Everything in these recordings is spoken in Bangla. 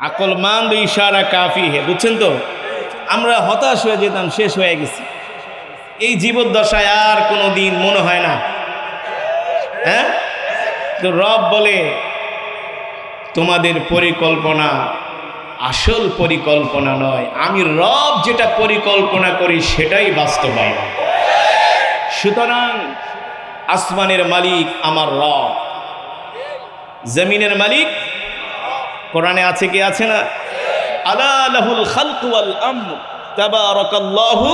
আকলমান্দ ইশারা কাফি হে, বুঝছেন তো? আমরা হতাশ হয়ে যেতাম, শেষ হয়ে গেছি। এই জীবদ্দশায় আর কোনো দিন মনে হয় না, হ্যাঁ? তো রব বলে তোমাদের পরিকল্পনা আসল পরিকল্পনা নয়, আমি রব যেটা পরিকল্পনা করি সেটাই বাস্তবায়ন। সুতরাং আসমানের মালিক আমার রব, জমিনের মালিক কোরআনে আছে কি আছে না? আলা লাহুল খালকু ওয়াল আমর তাবারাকাল্লাহু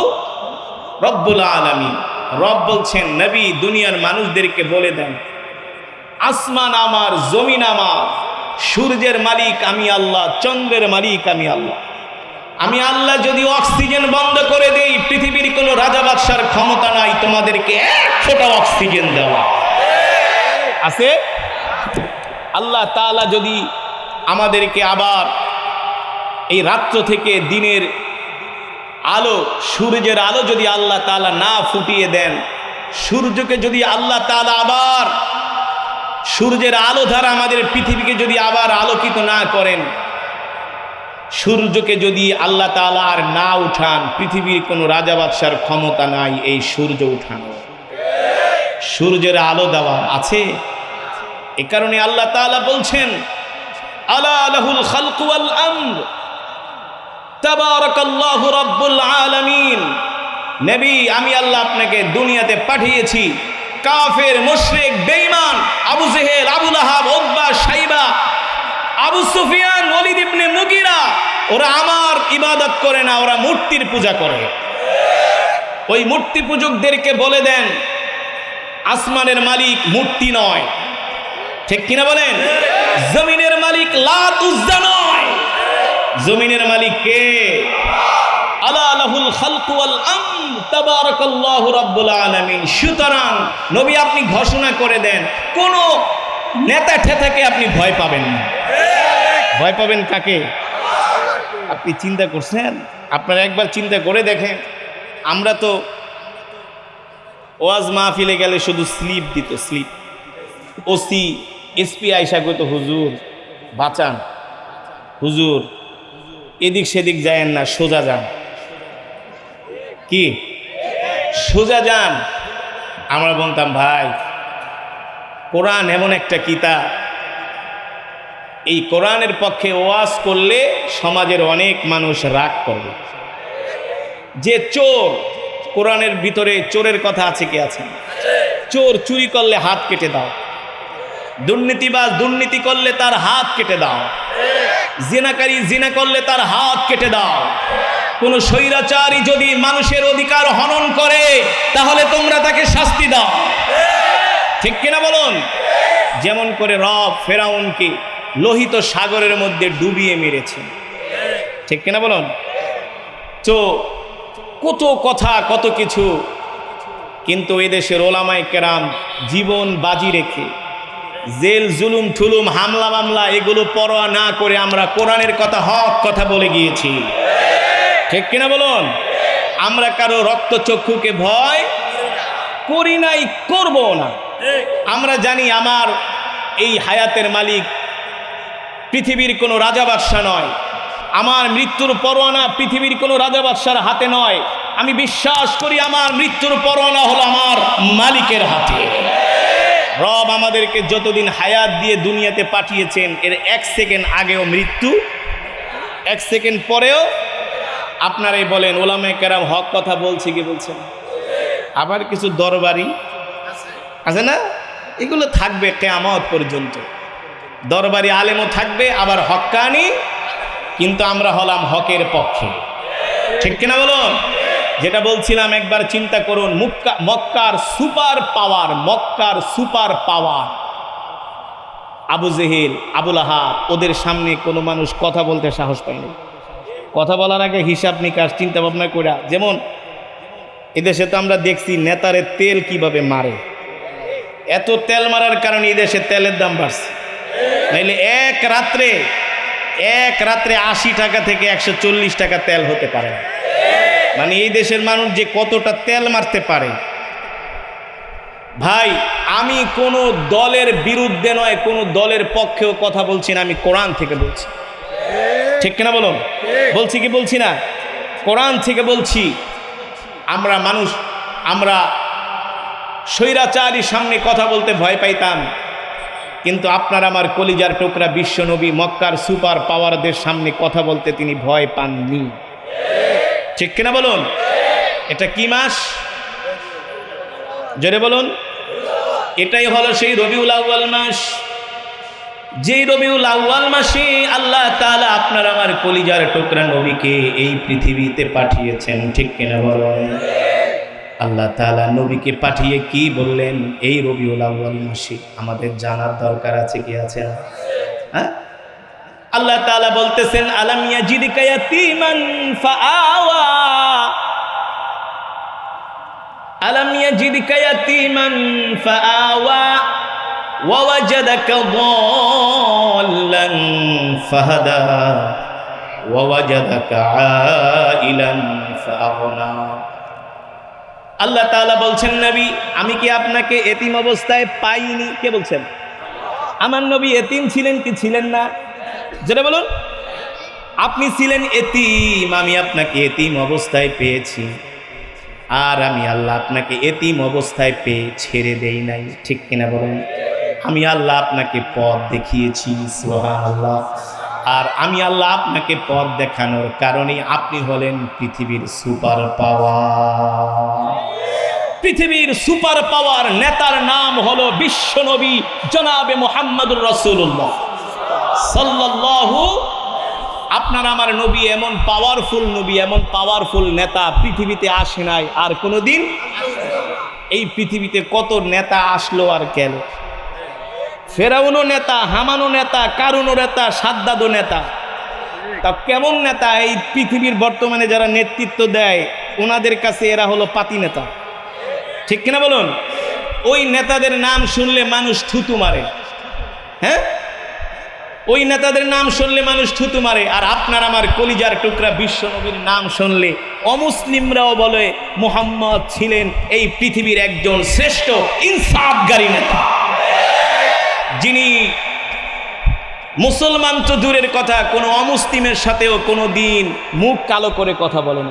রব্বুল আলামিন। রব বলছেন নবী দুনিয়ার মানুষদেরকে বলে দেন, আসমান আমার, জমিন আমার, সূর্যের মালিক আমি আল্লাহ, চন্দ্রের মালিক আমি আল্লাহ। আমি আল্লাহ যদি অক্সিজেন বন্ধ করে দেই, পৃথিবীর কোনো রাজা বাদশার ক্ষমতা নাই তোমাদেরকে এক ফোঁটা অক্সিজেন দেওয়া। আছে? আল্লাহ তাআলা যদি আমাদেরকে আবার এই রাত্র থেকে দিনের আলো, সূর্যের আলো যদি আল্লাহ তাআলা না ফুটিয়ে দেন, সূর্যকে যদি আল্লাহ তাআলা আবার সূর্যের আলো দ্বারা আমাদের পৃথিবীকে যদি আবার আলোকিত না করেন, সূর্যকে যদি আল্লাহ তাআলা আর না উঠান, পৃথিবীর কোনো রাজা বাদশার ক্ষমতা নাই এই সূর্য উঠানো, সূর্যের আলো দেওয়া। আছে? এ কারণে আল্লাহ তাআলা বলছেন আলা লাহুল খালকু ওয়াল আমর তাবারাকাল্লাহু রব্বুল আলামিন। নবী আমি আল্লাহ আপনাকে দুনিয়াতে পাঠিয়েছি, কাফের, মুশরিক, বেঈমান, আবু জেহেল, আবু লাহাব, উতবা, শাইবা, আবু সুফিয়ান, ওয়ালিদ ইবনে মুগিরা, ওরা আমার ইবাদত করে না, ওরা মূর্তির পূজা করে। ওই মূর্তি পূজকদেরকে বলে দেন আসমানের মালিক মূর্তি নয়, ঠিক কিনা বলেন? জমিনের মালিক লাত উজ্জা নয়, জমিনের মালিক কে? আলা লাহুল খালকু ওয়াল আমর তাবারাকাল্লাহু রব্বুল আলামিন। সুতরাং নবী আপনি ঘোষণা করে দেন, কোন নেতা ঠেতাকে আপনি ভয় পাবেন না। ভয় পাবেন কাকে? আপনি চিন্তা করছেন? আপনারা একবার চিন্তা করে দেখেন, আমরা তো ওয়াজ মাহফিলে গেলে শুধু স্লিপ দিত, স্লিপ। ওসি এসপি আইসা কইতো হুজুর বাঁচান, হুজুর এদিক সেদিক যায়েন না, সোজা যান। কি সোজা যান? আমরা বলতাম ভাই কোরআন এমন একটা কিতাব, এই কোরআনের পক্ষে ওয়াজ করলে সমাজের অনেক মানুষ রাগ করবে। যে চোর, কোরআনের ভিতরে চোরের কথা আছে কি আছে? চোর চুরি করলে হাত কেটে দাও, দুর্নীতিবাজ দুর্নীতি করলে তার হাত কেটে দাও, জিনাকারী জিনা করলে তার হাত কেটে দাও, কোন স্বৈরাচারী যদি মানুষের অধিকার হনন করে তাহলে তোমরা তাকে শাস্তি দাও, ঠিক কিনা বলুন? যেমন করে রব ফেরাউনকে লোহিত সাগরের মধ্যে ডুবিয়ে মেরেছে, ঠিক কিনা বলুন? তো কত কথা, কত কিছু, কিন্তু এদেশের ওলামায়ে কেরাম জীবন বাজি রেখে জেল জুলুম ঠুলুম হামলা মামলা এগুলো পরোয়া না করে আমরা কোরআনের কথা, হক কথা বলে গিয়েছি, ঠিক কিনা বলুন? আমরা কারো রক্তচক্ষুকে ভয় করি নাই, করব না। আমরা জানি আমার এই হায়াতের মালিক পৃথিবীর কোনো রাজা বাদশা নয়, আমার মৃত্যুর পরোয়ানা পৃথিবীর কোনো রাজা বাদশার হাতে নয়। আমি বিশ্বাস করি আমার মৃত্যুর পরোয়ানা হলো আমার মালিকের হাতে। রব আমাদেরকে যতদিন হায়াত দিয়ে দুনিয়াতে পাঠিয়েছেন, এর 1 সেকেন্ড আগেও মৃত্যু, 1 সেকেন্ড পরেও। আপনারাই বলেন ওলামায়ে কেরাম হক কথা বলছে কি বলছে না? আবার কিছু দরবারি আছে না, এগুলো থাকবে কিয়ামত পর্যন্ত। দরবারি আলেমও থাকবে, আবার হক্কানি, কিন্তু আমরা হলাম হকের পক্ষে, ঠিক কিনা বলুন? যেটা বলছিলাম একবার চিন্তা করুন, মক্কার সুপার পাওয়ার, মক্কার সুপার পাওয়ার আবু জেহেল, আবু লাহাব, ওদের সামনে কোনো মানুষ কথা বলতে সাহস পায়নি। কথা বলার আগে হিসাব নিকাশ চিন্তা ভাবনা করে, যেমন এদেশে তো আমরা দেখছি নেতারে তেল কিভাবে মারে, এত তেল মারার কারণে এদেশে তেলের দাম বাড়ছে। নাইলে এক রাত্রে 80 টাকা থেকে 140 টাকা তেল হতে পারে। মানে এই দেশের মানুষ যে কতটা তেল মারতে পারে। ভাই আমি কোনো দলের বিরুদ্ধে নয়, কোনো দলের পক্ষেও কথা বলছি না, আমি কোরআন থেকে বলছি। ঠিক কিনা বলুন? বলছি কি বলছি না? কোরআন থেকে বলছি। আমরা মানুষ, আমরা স্বৈরাচারীর সামনে কথা বলতে ভয় পাইতাম, কিন্তু আপনার আমার কলিজার টুকরা বিশ্বনবী মক্কার সুপার পাওয়ারদের সামনে কথা বলতে তিনি ভয় পাননি। ঠিক কিনা বলুন? এটা কি মাস? জোরে বলুন। এটাই হলো সেই রবিউল আউয়াল মাস, যেই রবিউল আউয়াল মাসে আল্লাহ তাআলা আপনার আমার কলিজার টুকরা নবীকে এই পৃথিবীতে পাঠিয়েছেন। ঠিক কিনা বলুন? আল্লাহ তাআলা নবীকে পাঠিয়ে কি বললেন এই রবিউল আউয়াল মাসে? আমাদের জানার দরকার আছে কি আছে না? হ্যাঁ, আল্লাহ তাআলা বলতেছেন আলাম ইয়াজিদকা ইয়াতীমান ফাআওয়া, আলাম ইয়াজিদকা ইয়াতীমান ফাআওয়া ওয়া ওয়াজাদাকা দাল্লান ফাহাদা ওয়া ওয়াজাদাকা আইলান ফাআগনা। আল্লাহ তাআলা বলছেন নবী, আমি কি আপনাকে এতিম অবস্থায় পাইনি? কে বলছেন? আমার নবী এতিম ছিলেন কি ছিলেন না? যেটা বলুন, আপনি ছিলেন এতিম, আমি আপনাকে এতিম অবস্থায় পেয়েছি। আর আমি আল্লাহ আপনাকে এতিম অবস্থায় পেয়ে ছেড়ে দেই নাই। ঠিক কিনা বলুন? আমি আল্লাহ আপনাকে পথ দেখিয়েছি। সুবহানাল্লাহ। আর আমি আল্লাহ আপনাকে পথ দেখানোর কারণে আপনি হলেন পৃথিবীর সুপার পাওয়ার। পৃথিবীর সুপার পাওয়ার নেতার নাম হলো বিশ্বনবী জনাবে মুহাম্মদুর রাসূলুল্লাহ সাল্লাল্লাহু। আপনার আমার নবী এমন পাওয়ারফুল নবী, এমন পাওয়ারফুল নেতা পৃথিবীতে আসে নাই আর কোনোদিন। এই পৃথিবীতে কত নেতা আসলো আর গেল। ফেরাউনও নেতা, হামানও নেতা, কারুনও নেতা, সাদ্দাদও নেতা। তা কেমন নেতা? এই পৃথিবীর বর্তমানে যারা নেতৃত্ব দেয় ওনাদের কাছে এরা হলো পাতি নেতা। ঠিক কিনা বলুন? ওই নেতাদের নাম শুনলে মানুষ থুতু মারে। হ্যাঁ, ওই নেতাদের নাম শুনলে মানুষ থুতু মারে। আর আপনার আমার কলিজার টুকরা বিশ্বনবীর নাম শুনলে অমুসলিমরাও বলে মুহাম্মদ ছিলেন এই পৃথিবীর একজন শ্রেষ্ঠ ইনসাফকারী নেতা, যিনি মুসলমান তো দূরের কথা, কোনো অমুসলিমের সাথেও কোনো দিন মুখ কালো করে কথা বলেন।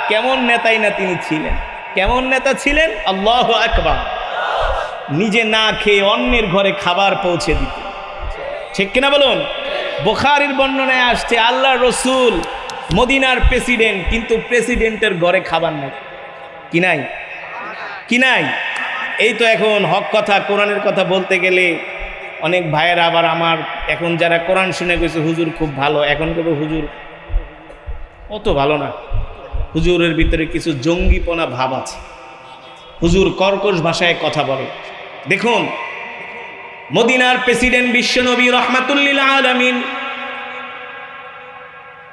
কেমন নেতাই না তিনি ছিলেন, কেমন নেতা ছিলেন! আল্লাহু আকবার। নিজে না খেয়ে অন্যের ঘরে খাবার পৌঁছে দিত। ঠিক কিনা বলুন? বুখারীর বর্ণনায় আসছে আল্লাহর রাসূল মদিনার প্রেসিডেন্ট, কিন্তু প্রেসিডেন্টের ঘরে খাবার নাই। কি নাই? কি নাই? এই তো এখন হক কথা, কোরআনের কথা বলতে গেলে অনেক ভাইয়েরা আবার আমার এখন যারা কোরআন শুনে গেছে হুজুর খুব ভালো, এখন কেবল হুজুর অত ভালো না। হুজুরের ভিতরে কিছু জঙ্গিপনা ভাব আছে। হুজুর কর্কশ ভাষায় কথা বলে। দেখুন, মদিনার প্রেসিডেন্ট বিশ্বনবী রাহমাতুল আলামিন,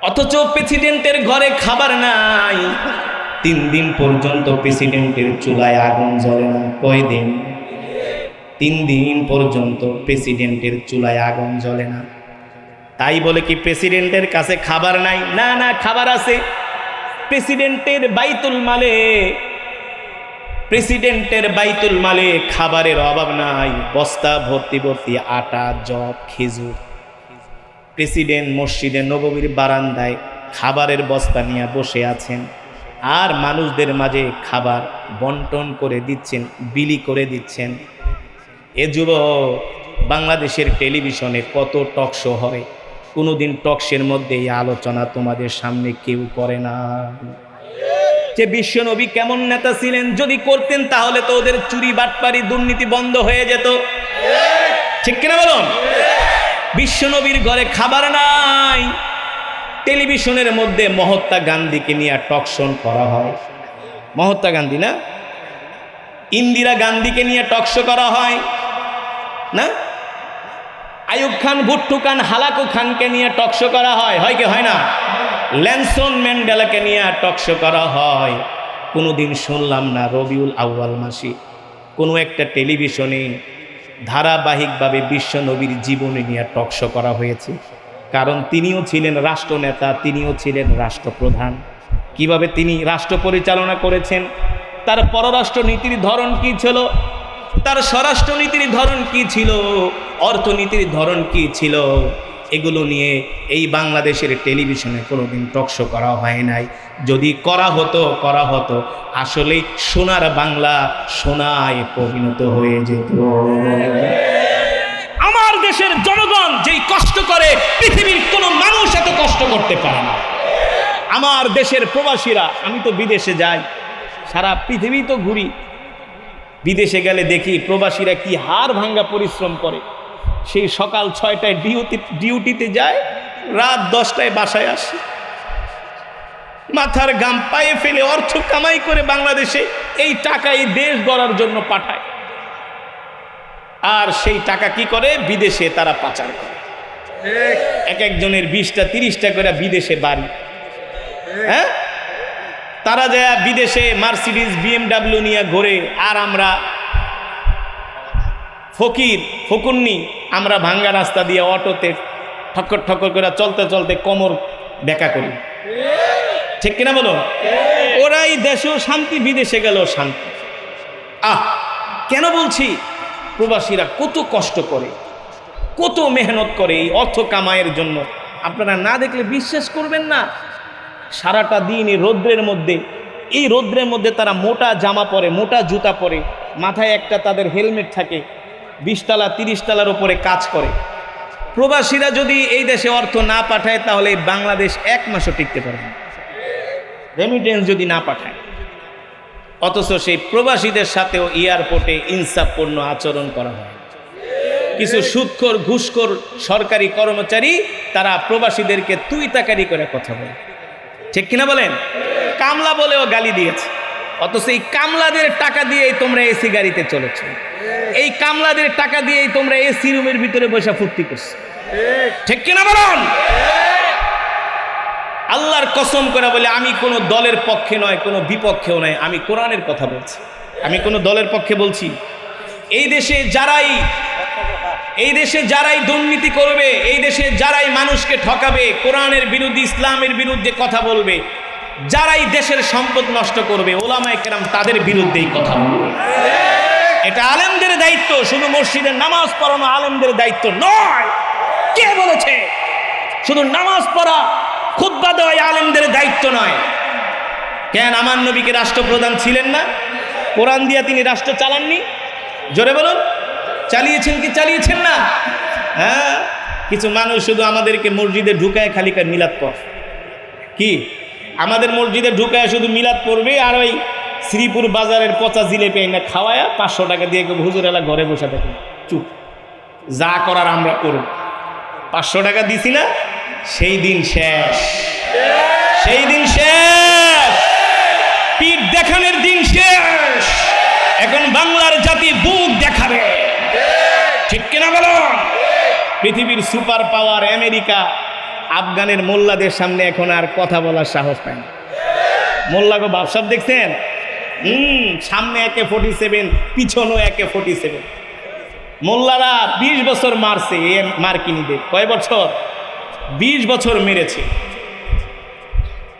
অথচ প্রেসিডেন্টের ঘরে খাবার নাই। 3 দিন পর্যন্ত প্রেসিডেন্টের চুলায় আগুন জ্বলে না। কয়দিন? 3 দিন পর্যন্ত প্রেসিডেন্টের চুলায় আগুন জ্বলে না। তাই বলে কি প্রেসিডেন্টের কাছে খাবার নাই? না না, খাবার আছে। প্রেসিডেন্টের বাইতুল মালে খাবারের অভাব নাই। বস্তা ভর্তি ভর্তি আটা, জব, খেজুর। প্রেসিডেন্ট মসজিদে নববীর বারান্দায় খাবারের বস্তা নিয়ে বসে আছেন, আর মানুষদের মাঝে খাবার বন্টন করে দিচ্ছেন, বিলি করে দিচ্ছেন। এ যুবক, বাংলাদেশের টেলিভিশনে কত টক শো হয়, কোনোদিন টক শোর মধ্যে এই আলোচনা তোমাদের সামনে কেউ করে না যে বিশ্বনবী কেমন নেতা ছিলেন। যদি করতেন তাহলে তো ওদের চুরি, বাটপারি, দুর্নীতি বন্ধ হয়ে যেত। ঠিক কিনা বলুন? বিশ্বনবীর ঘরে খাবার নাই। টেলিভিশনের মধ্যে মহাত্মা গান্ধীকে নিয়ে টক শো করা হয়। মহাত্মা গান্ধী না, ইন্দিরা গান্ধীকে নিয়ে টক শো করা হয় না? আইয়ুব খান, ভুট্টু খান, হালাকু খানকে নিয়ে টক শো করা হয়। হয় কি হয় না? ল্যানসন ম্যান্ডেলাকে নিয়ে টক শো করা হয়। কোনোদিন শুনলাম না রবিউল আউয়াল মাসে কোনো একটা টেলিভিশনে ধারাবাহিকভাবে বিশ্বনবীর জীবনী নিয়ে টক শো করা হয়েছে। কারণ তিনিও ছিলেন রাষ্ট্রনেতা, তিনিও ছিলেন রাষ্ট্রপ্রধান। কিভাবে তিনি রাষ্ট্র পরিচালনা করেছেন, তার পররাষ্ট্রনীতির ধরন কি ছিল, তার স্বরাষ্ট্রনীতির ধরন কি ছিল, অর্থনীতির ধরন কি ছিল, এগুলো নিয়ে এই বাংলাদেশের টেলিভিশনে কোনোদিন টকশো করা হয় নাই। যদি করা হতো আসলে সোনার বাংলা সোনায় পরিণত হয়ে যেত। আমার দেশের জনগণ যেই কষ্ট করে পৃথিবীর কোনো মানুষ এত কষ্ট করতে পারে না। আমার দেশের প্রবাসীরা, আমি তো বিদেশে যাই, সারা পৃথিবী তো ঘুরি, বিদেশে গেলে দেখি প্রবাসীরা কি হাড় ভাঙ্গা পরিশ্রম করে। সেই সকাল 6টায় ডিউটিতে যায়, রাত 10টায় বাসায় আসে, মাথার গাম পায়ে ফেলে অর্থ কামাই করে বাংলাদেশে এই টাকা এই দেশ গড়ার জন্য পাঠায়। আর সেই টাকা কি করে? বিদেশে তারা পাচার করে। এক একজনের 20টা 30টা করে বিদেশে বাড়ি। হ্যাঁ, তারা যায় বিদেশে মার্সিডিজ BMW নিয়ে ঘোরে, আর আমরা ফকুন্নি আমরা ভাঙ্গা রাস্তা দিয়ে অটোতে ঠক্কর ঠক্কর করে চলতে চলতে কোমর বেঁকা করি। ঠিক কিনা বলো? ওরাই দেশেও শান্তি, বিদেশে গেলেও শান্তি। কেন বলছি? প্রবাসীরা কত কষ্ট করে, কত মেহনত করে এই অর্থ কামাইয়ের জন্য। আপনারা না দেখলে বিশ্বাস করবেন না। সারাটা দিন এই রৌদ্রের মধ্যে তারা মোটা জামা পরে, মোটা জুতা পরে, মাথায় একটা তাদের হেলমেট থাকে, 20 তলা 30 তলার উপরে কাজ করে। প্রবাসীরা যদি এই দেশে অর্থ না পাঠায় তাহলে বাংলাদেশ 1 মাসও টিকতে পারে না, রেমিটেন্স যদি না পাঠায়। অথচ সেই প্রবাসীদের সাথেও এয়ারপোর্টে ইনসাফপূর্ণ আচরণ করা হয়। কিছু সুদখোর ঘুষখোর সরকারি কর্মচারী তারা প্রবাসীদেরকে তুই তাকারি করে কথা বলে। ঠিক কিনা বলেন? কামলা বলেও গালি দিয়েছে। অথচ এই কামলাদের টাকা দিয়েই তোমরা এসি গাড়িতে চলেছ, এই কামলাদের টাকা দিয়েই তোমরা এসি রুমের ভিতরে বসে ফুর্তি করছো। ঠিক কিনা বলেন? আল্লাহর কসম করে বলে, আমি কোনো দলের পক্ষে নয়, কোনো বিপক্ষেও নয়, আমি কোরআনের কথা বলছি। আমি কোনো দলের পক্ষে বলছি। এই দেশে যারাই দুর্নীতি করবে, এই দেশে যারাই মানুষকে ঠকাবে, কোরআনের বিরুদ্ধে, ইসলামের বিরুদ্ধে কথা বলবে, যারাই দেশের সম্পদ নষ্ট করবে, ওলামায়ে কেরাম তাদের বিরুদ্ধেই কথা বলবে। এটা আলেমদের দায়িত্ব, শুধু মসজিদে নামাজ পড়ানো আলেমদের দায়িত্ব নয়। কে বলেছে শুধু নামাজ পড়া খুতবা দেওয়া আলেমদের দায়িত্ব নয়? কেন আমার নবীকে রাষ্ট্রপ্রধান ছিলেন না? কোরআন দিয়া তিনি রাষ্ট্র চালাননি? জোরে বলুন, চালিয়েছেন কি চালিয়েছেন না? হ্যাঁ, কিছু মানুষ শুধু আমাদেরকে মসজিদে ঢুকায় খালি মিলাদ পড়। কি আমাদের মসজিদে ঢুকায় শুধু মিলাদ পড়বে, আর ওই শ্রীপুর বাজারের পচা জিলেপি না খাওয়ায়া 500 টাকা দিয়ে হুজুর এলা ঘরে বসে থাকে, চুপ, যা করার আমরা করব। 500 টাকা দিছি না, সেই দিন শেষ, সেই দিন শেষ, পিঠ দেখানোর দিন শেষ। এখন বাংলার জাতি বুক দেখাবে। ঠিক কিনা বলো? পৃথিবীর সুপার পাওয়ার আমেরিকা আফগানের মোল্লাদের সামনে এখন আর কথা বলার সাহস পায় না। মোল্লাকে বাপসাব দেখছেন? সামনে AK-47, পিছনেও AK-47। মোল্লারা 20 বছর মারছে মার্কিনীদের। কয় বছর? 20 বছর মেরেছে।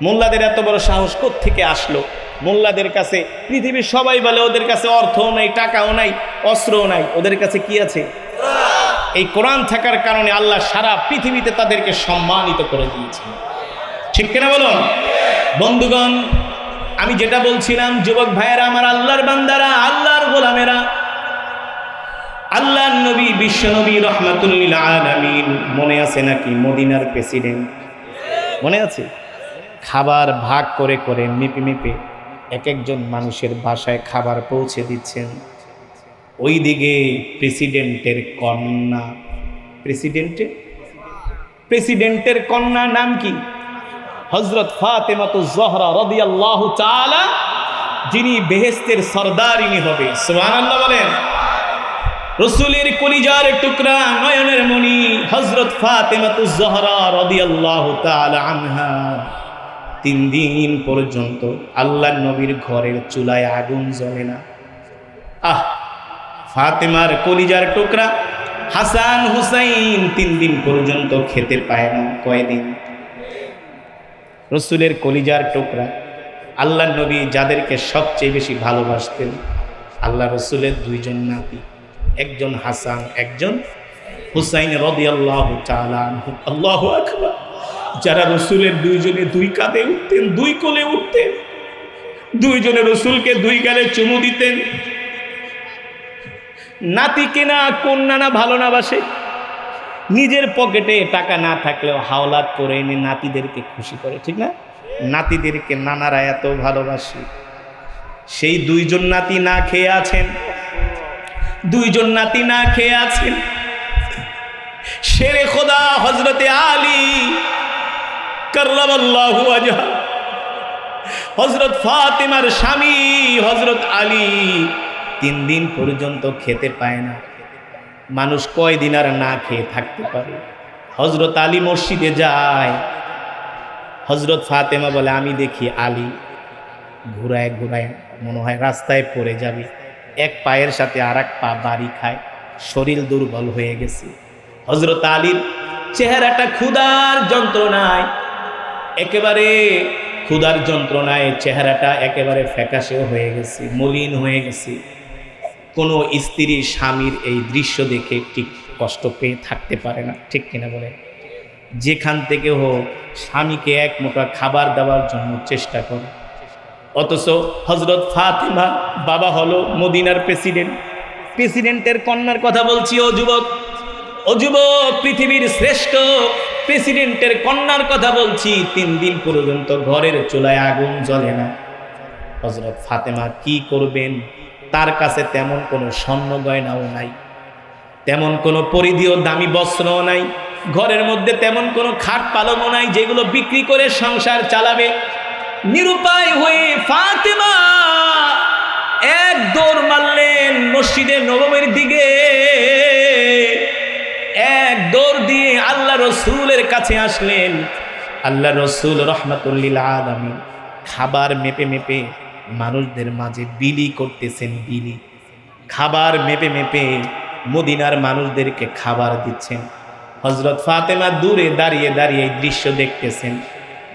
মোল্লাদের এত বড় সাহস কোত্থেকে আসলো? মোল্লাদের কাছে পৃথিবীর সবাই বলে ওদের কাছে অর্থও নাই, টাকাও নাই, অস্ত্রও নাই। ওদের কাছে কি আছে? এই কোরআন থাকার কারণে আল্লাহ সারা পৃথিবীতে তাদেরকে সম্মানিত করে দিয়েছেন। ঠিক কিনা বলুন? বন্ধুগণ, আমি যেটা বলছিলাম, যুবক ভাইয়েরা আমার, আল্লাহর বান্দারা, আল্লাহর গোলামেরা, আল্লাহর নবী, বিশ্ব নবী রহমাতুল লিল আলামিন, মনে আছে নাকি মদিনার প্রেসিডেন্ট? মনে আছে? খাবার ভাগ করে করে মেপে মেপে এক একজন মানুষের বাসায় খাবার পৌঁছে দিচ্ছেন। ওই দিকে প্রেসিডেন্টের কন্যা, প্রেসিডেন্টের কন্যা নাম কি? হযরত ফাতেমাতুজ জহরা রাদিয়াল্লাহু তাআলা, যিনি বেহেশতের সরদারিনী হবে। সুবহানাল্লাহ বলেন। রাসূলের কলিজার টুকরা, নয়নের মণি হযরত ফাতেমাতুজ জহরা রাদিয়াল্লাহু তাআলা আনহা 3 দিন পর্যন্ত আল্লাহর নবীর ঘরের চুলায় আগুন জ্বলে না। ফাতেমার কলিজার টুকরা হাসান হুসাইন 3 দিন পর্যন্ত খেতে পায় না। কয়দিন? রাসূলের কলিজার টুকরা আল্লাহর নবী যাদেরকে সবচেয়ে বেশি ভালোবাসতেন, আল্লাহ রাসূলের 2 জন নাতি, একজন হাসান, একজন হুসাইন রাদিয়াল্লাহু তাআলা আনহু। আল্লাহু আকবার। যারা রসুলের দুইজনে দুই কাঁধে উঠতেন, দুই কোলে উঠতেন, দুইজনে রসুলকে দুই গালে চুমু দিতেন। নাতিকে না কন্যা না ভালো না বাসে, নিজের পকেটে টাকা না থাকলেও হাওলাত করে এনে নাতিদেরকে খুশি করে, ঠিক না? নাতিদেরকে নানারা এত ভালোবাসে। সেই দুইজন নাতি না খেয়ে আছেন, দুইজন নাতি না খেয়ে আছেন। শেরে খোদা হযরতে আলী কাররামাল্লাহু ওয়াজহা, হযরত ফাতেমার স্বামী হযরত আলী 3 দিন পর্যন্ত খেতে পায় না। মানুষ কয় দিন আর না খেয়ে থাকতে পারে? হযরত আলী মসজিদে যায়, হযরত ফাতেমা বলে আমি দেখি আলী ঘুরায় ঘুরায় মনে হয় রাস্তায় পড়ে যাবে, এক পায়ের সাথে আর এক পা বাড়ি খায়, শরীর দুর্বল হয়ে গেছে। হযরত আলীর চেহারাটা ক্ষুধার যন্ত্রণায়, একেবারে ক্ষুধার যন্ত্রণায় চেহারাটা একেবারে ফ্যাকাশে হয়ে গেছে, মলিন হয়ে গেছে। কোনো স্ত্রী স্বামীর এই দৃশ্য দেখে ঠিক কষ্ট পেয়ে থাকতে পারে না, ঠিক কিনা বলে? যেখান থেকে হোক স্বামীকে এক মুঠো খাবার দেওয়ার জন্য চেষ্টা করে। অথচ হযরত ফাতেমা বাবা হলো মদিনার প্রেসিডেন্টের কন্যার কথা বলছি। ও যুবক, ও যুবক, পৃথিবীর শ্রেষ্ঠ প্রেসিডেন্টের কন্যার কথা বলছি। 3 দিন পর্যন্ত ঘরের চুলায় আগুন জ্বলে না। হযরত ফাতেমা কি করবেন? তার কাছে তেমন কোনো স্বর্ণ গয়নাও নাই, তেমন কোনো পরিধেয় দামি বস্ত্রও নাই, ঘরের মধ্যে তেমন কোনো খাট পালংও নাই যেগুলো বিক্রি করে সংসার চালাবে। নিরুপায় হয়ে ফাতেমা এক দৌড় মারলেন মসজিদে নববীর দিকে, এক দৌড় দিয়ে আল্লাহ রসুলের কাছে আসলেন। আল্লাহ রসুল রহমাতুল লিল আলামিন খাবার মেপে মেপে মানুষদের মাঝে বিলি করতেছেন, বিলি খাবার মেপে মেপে মদিনার মানুষদেরকে খাবার দিচ্ছেন। হযরত ফাতেমা দূরে দাঁড়িয়ে দাঁড়িয়ে এই দৃশ্য দেখতেছেন,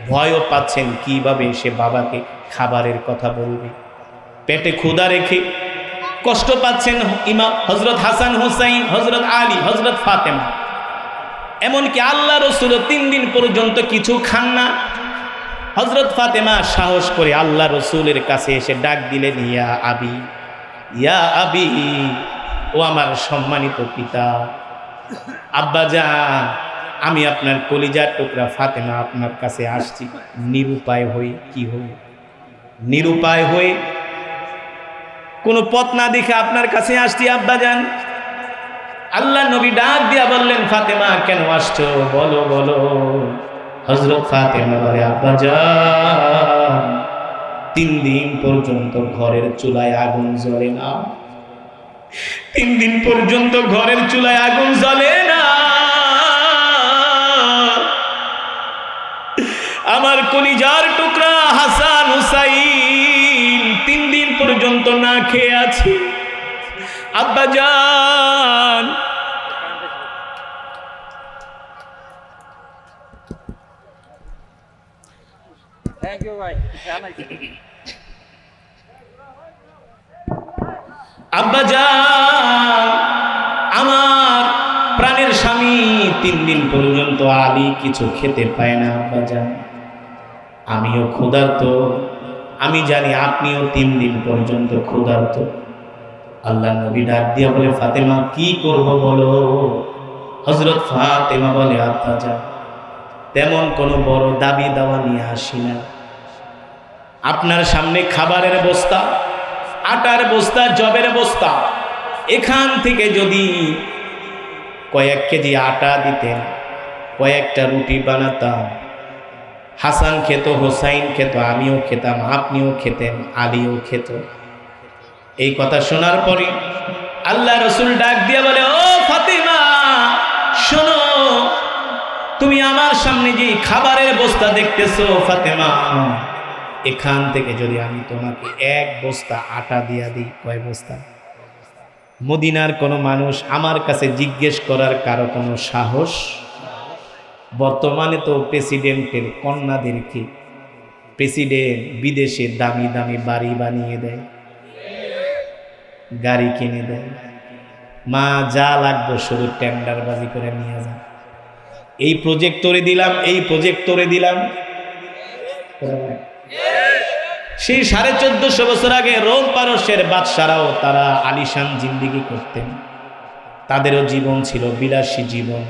ভয়ও পাচ্ছেন কিভাবে সে বাবাকে খাবারের কথা বলবে। পেটে ক্ষুধা রেখে কষ্ট পাচ্ছেন ইমাম হযরত হাসান হুসাইন, হযরত আলী, হযরত ফাতেমা। এমনকি আল্লাহ রসুল 3 দিন পর্যন্ত কিছু খান না। হযরত ফাতেমা সাহস করে আল্লাহ রসুলের কাছে এসে ডাক দিলেন, ইয়া আবি, ইয়া আবি, ও আমার সম্মানিত পিতা, আব্বাজান, আমি আপনার কলিজার টুকরা ফাতেমা আপনার কাছে আসছি নিরুপায় হয়ে। কি হয়ে? নিরুপায় হয়ে, কোনো পথ না দেখে আপনার কাছে আসছি আব্বাজান। আল্লাহ নবী ডাক দিয়া বললেন, ফাতেমা কেন আসছো? বলো বলো। হযরত ফাতেমা বলে, আব্বাজান 3 দিন পর্যন্ত ঘরের চুলায় আগুন জ্বলে না, 3 দিন পর্যন্ত ঘরের চুলায় আগুন জ্বলে না। আমার কলিজার টুকরা হাসান হুসাইন 3 দিন পর্যন্ত না খেয়ে আছে। আব্বাজান থ্যাংক ইউ ভাই। আব্বাজান, আমার প্রাণের স্বামী 3 দিন পর্যন্ত আলী কিছু খেতে পায় না। আব্বাজান আমিও ক্ষুধার্ত, আমি জানি আপনিও 3 দিন পর্যন্ত ক্ষুধার্ত। আল্লাহ নবী ডাক দিয়া বলে, ফাতেমা কি করব বলো? হযরত ফাতেমা বলে, আব্বাজান তেমন কোনো বড় দাবি দাওয়া নিয়ে আসি না, আপনার সামনে খাবারের বস্তা, আটার বস্তা, জবের বস্তা, এখান থেকে যদি কয়েক কেজি আটা দিতেন, কয়েকটা রুটি বানাতাম, হাসান খেত, হোসাইন খেত, আমিও খেতাম, আপনিও খেতেন, আলীও খেত। এই কথা শোনার পরে আল্লাহ রসুল ডাক দিয়ে বলে, ও ফাতেমা শোনো, তুমি আমার সামনে যে খাবারের বস্তা দেখতেছো ফাতেমা, এখান থেকে যদি আমি তোমাকে 1 বস্তা আটা দিয়া দিই, কয় বস্তা? মদিনার কোনো মানুষ আমার কাছে জিজ্ঞেস করার কারো কোনো সাহস? বর্তমানে তো প্রেসিডেন্টের কন্যাদেরকে প্রেসিডেন্ট বিদেশে দামি দামি বাড়ি বানিয়ে দেয়, গাড়ি কিনে দেয়, মা যা লাগবে শুধু টেন্ডারবাজি করে নিয়ে যান, এই প্রজেক্ট তোরে দিলাম, এই প্রজেক্ট তোরে দিলাম। সেই 1450 বছর আগে রোম পারস্যের বাদশারাও তারা আলিশান জিন্দিগি করতেন, তাদেরও জীবন ছিল বিলাসী জীবন।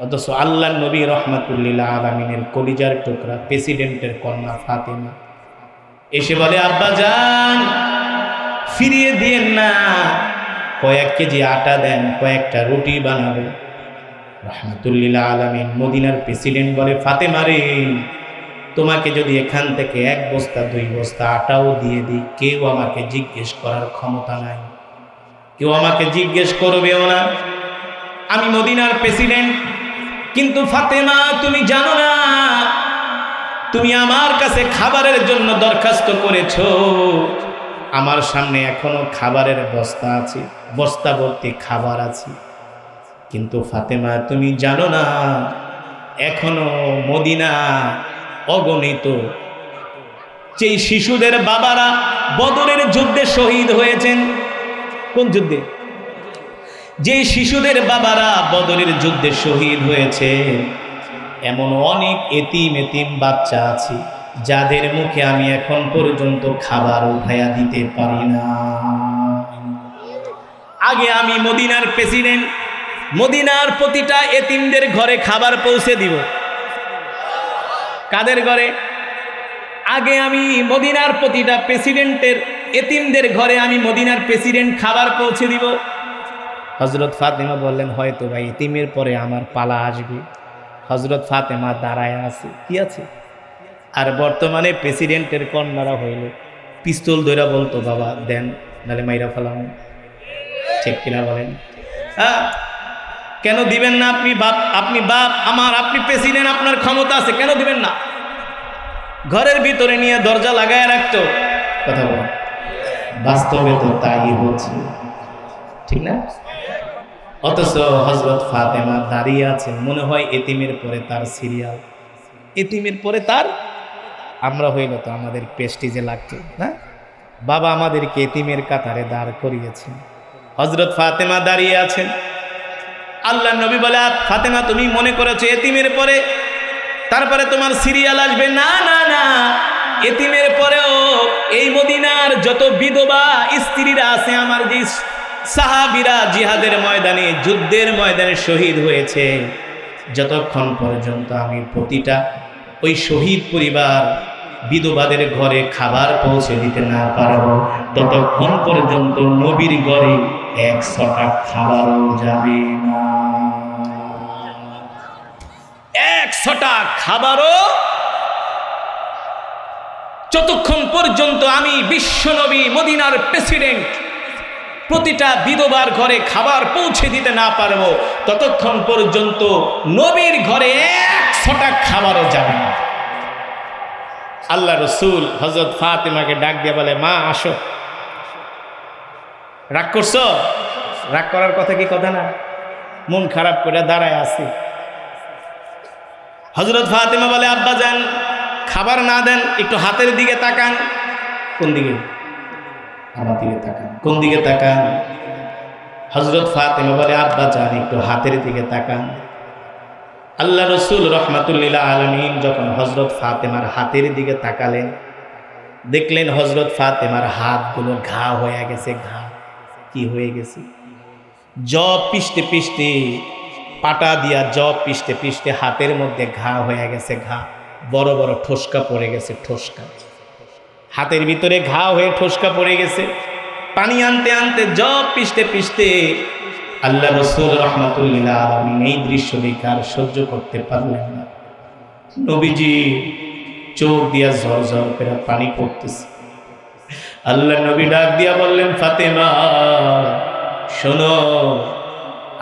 অথচ আল্লাহ নবী রহমাতুল্লিল আলামিনের কলিজার টুকরা প্রেসিডেন্টের কন্যা ফাতেমা এসে বলে, আব্বা জান ফিরিয়ে দিয়েন না, কয়েক কেজি আটা দেন, কয়েকটা রুটি বানাবো। রহমাতুল্লিল আলামিন মদিনার প্রেসিডেন্ট বলে, ফাতেমা রে, তোমাকে যদি এখান থেকে 1 বস্তা 2 বস্তা আটাও দিয়ে দিই, কেউ আমাকে জিজ্ঞেস করার ক্ষমতা নাই, কেউ আমাকে জিজ্ঞেস করবেও না, আমি মদিনার প্রেসিডেন্ট। কিন্তু ফাতেমা, তুমি জানো না, তুমি আমার কাছে খাবারের জন্য দরখাস্ত করেছো, আমার সামনে এখনো খাবারের বস্তা আছে, বস্তা ভর্তি খাবার আছে। কিন্তু ফাতেমা, তুমি জানো না, এখনো মদিনা অগণিত যেই শিশুদের বাবারা বদরের যুদ্ধে শহীদ হয়েছেন। কোন যুদ্ধে? যেই শিশুদের বাবারা বদরের যুদ্ধে শহীদ হয়েছে, এমন অনেক এতিম এতিম বাচ্চা আছে যাদের মুখে আমি এখন পর্যন্ত খাবার উঠাইয়া দিতে পারি না। আগে আমি মদিনার প্রেসিডেন্ট, মদিনার প্রতিটা এতিমদের ঘরে খাবার পৌঁছে দিব। কাদের ঘরে? আগে আমি মদিনার প্রতিটা প্রেসিডেন্টের এতিমদের ঘরে আমি মদিনার প্রেসিডেন্ট খাবার পৌঁছে দিব। হযরত ফাতেমা বললেন, হয়তো ভাই এতিমের পরে আমার পালা আসবে। হযরত ফাতেমা দাঁড়ায় আছে, কি আছে? আর বর্তমানে প্রেসিডেন্টের কন্যারা হইল পিস্তল ধরে বলতো, বাবা দেন, নাহলে মাইরা ফেলাম। ঠিক কিনা বলেন? হ্যাঁ, কেন দিবেন না? আপনি বাপ, আপনি বাপ আমার, আপনি প্রেসিডেন্ট, আপনার ক্ষমতা আছে, কেন দিবেন না? ঘরের ভিতরে নিয়ে দরজা লাগায় রাখতো। কথা বল, বাস্তবে তো তাই হচ্ছে, ঠিক না? অথচ হযরত ফাতেমা দাঁড়িয়ে আছেন, মনে হয় এতিমের পরে তার সিরিয়াল, এতিমের পরে তার। আমরা হইল তো আমাদের প্রেস্টিজে লাগতো না, বাবা আমাদেরকে এতিমের কাতারে দাঁড় করিয়েছেন, হযরত ফাতেমা দাঁড়িয়ে আছেন। আল্লাহ নবী বলে, ফাতেমা তুমি মনে করেছো এতিমের পরে তারপরে তোমার সিরিয়াল আসবে? না না না, এতিমের পরেও এই মদিনার যত বিধবা স্ত্রীরা আছে, আমার যে সাহাবীরা জিহাদের ময়দানে, যুদ্ধের ময়দানে শহীদ হয়েছে, যতক্ষণ পর্যন্ত আমি প্রতিটা ওই শহীদ পরিবার বিধবাদের ঘরে খাবার পৌঁছে দিতে না পারবো, ততক্ষণ পর্যন্ত নবীর ঘরে 100টা খাবারও যাবে না। 100টা খাবারও যতক্ষণ পর্যন্ত আমি বিশ্বনবী মদিনার প্রেসিডেন্ট প্রতিটা বিধবার ঘরে খাবার পৌঁছে দিতে না পারবো, ততক্ষণ পর্যন্ত নবীর ঘরে 100টা খাবারও যাবে না। আল্লাহ রসুল হযরত ফাতেমাকে ডাক দিয়ে বলে, মা আসো। রাগ করছো? রাগ করার কথা কি কথা না? মন খারাপ করে দাঁড়ায় আছি। হযরত ফাতেমা বলে, আব্বা যান খাবার না দেন, একটু হাতের দিকে তাকান। কোন দিকে? আমার দিকে তাকান। কোন দিকে তাকান? হযরত ফাতেমা বলে, আব্বা যান একটু হাতের দিকে তাকান। আল্লাহ রসুল রহমাতুল্লিল আলামিন যখন হযরত ফাতেমার হাতের দিকে তাকালেন, দেখলেন হযরত ফাতেমার হাতগুলো ঘা হয়ে গেছে। ঘা কি হয়ে গেছে? জব পিষ্টে পিষ্টে, পাটা দিয়া জব পিষ্টে পিষ্টে হাতের মধ্যে ঘা হয়ে গেছে। ঘা, বড় বড় ঠোসকা পড়ে গেছে। ঠোসকা, হাতের ভিতরে ঘা হয়ে ঠোসকা পড়ে গেছে। পানি আনতে আনতে জব পিষ্টে পিষ্টে আল্লাহ রসুল রহমাতুল্লিল আলামিন এই দৃশ্য দেখে আর সহ্য করতে পারলেন না। নবীজি চোখ দিয়া ঝর ঝর করে পানি পড়তেছে। আল্লাহ নবী ডাক দিয়া বললেন, ফাতেমা শোনো,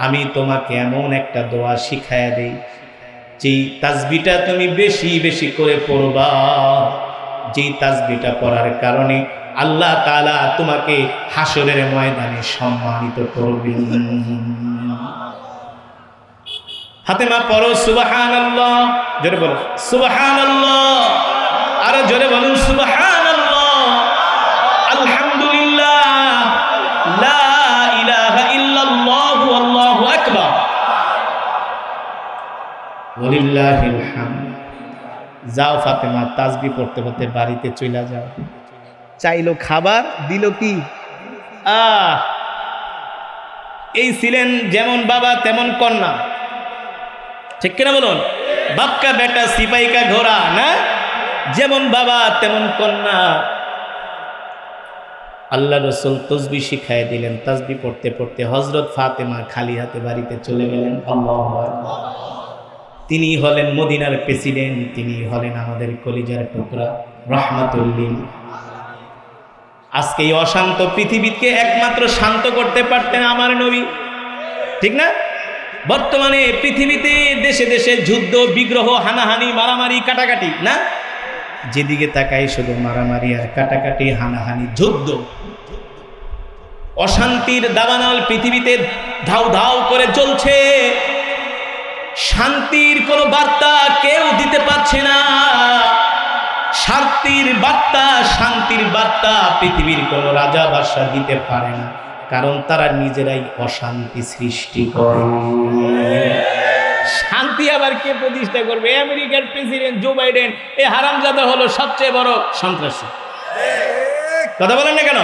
আমি তোমাকে এমন একটা দোয়া শিখায়া দেই, যেই তাসবিহটা তুমি বেশি বেশি করে পড়বা, যেই তাসবিহটা পড়ার কারণে আল্লাহ তাআলা তোমাকে হাসরের ময়দানে সম্মানিত করবেন। ফাতেমা পড়ো সুবহানাল্লাহ, জোরে বলো সুবহানাল্লাহ, আরো জোরে বলুন সুবহানাল্লাহ, আলহামদুলিল্লাহ, লা ইলাহা ইল্লাল্লাহ, ওয়ালিল্লাহিল হামদ। যাও ফাতেমা, তাসবিহ পড়তে পড়তে বাড়িতে চলে যাও। চাইলো খাবার, দিল কি? এই ছিলেন যেমন বাবা তেমন কন্যা, ঠিক কিনা বলুন? বাপকা বেটা সিপাহি কা ঘোড়া না, যেমন বাবা তেমন কন্যা। আল্লাহ রসুল তসবিহ শিখাই দিলেন। তাসবিহ পড়তে পড়তে হযরত ফাতেমা খালি হাতে বাড়িতে চলে গেলেন। আল্লাহু আকবার। তিনি হলেন মদিনার প্রেসিডেন্ট, তিনি হলেন আমাদের কলিজার টুকরা, রাহমাতুল লিল। আজকে এই অশান্ত পৃথিবীকে একমাত্র শান্ত করতে পারতেন আমার নবী, ঠিক না? বর্তমানে পৃথিবীতে দেশে দেশে যুদ্ধ, বিগ্রহ, হানাহানি, মারামারি, কাটাকাটি না, যেদিকে তাকাই শুধু মারামারি আর কাটাকাটি, হানাহানি, যুদ্ধ। অশান্তির দাবানল পৃথিবীতে ধাউ ধাউ করে চলছে। শান্তির কোনো বার্তা কেউ দিতে পারছে না। শান্তির বার্তা পৃথিবীর কোনো রাজা বাদশা দিতে পারে না, কারণ তারা নিজেরাই অশান্তি সৃষ্টি করে। শান্তি আবার কে প্রতিষ্ঠা করবে? আমেরিকার প্রেসিডেন্ট জো বাইডেন, এই হারামজাদা হলো সবচেয়ে বড় সন্ত্রাসী। কথা বলেন না কেন?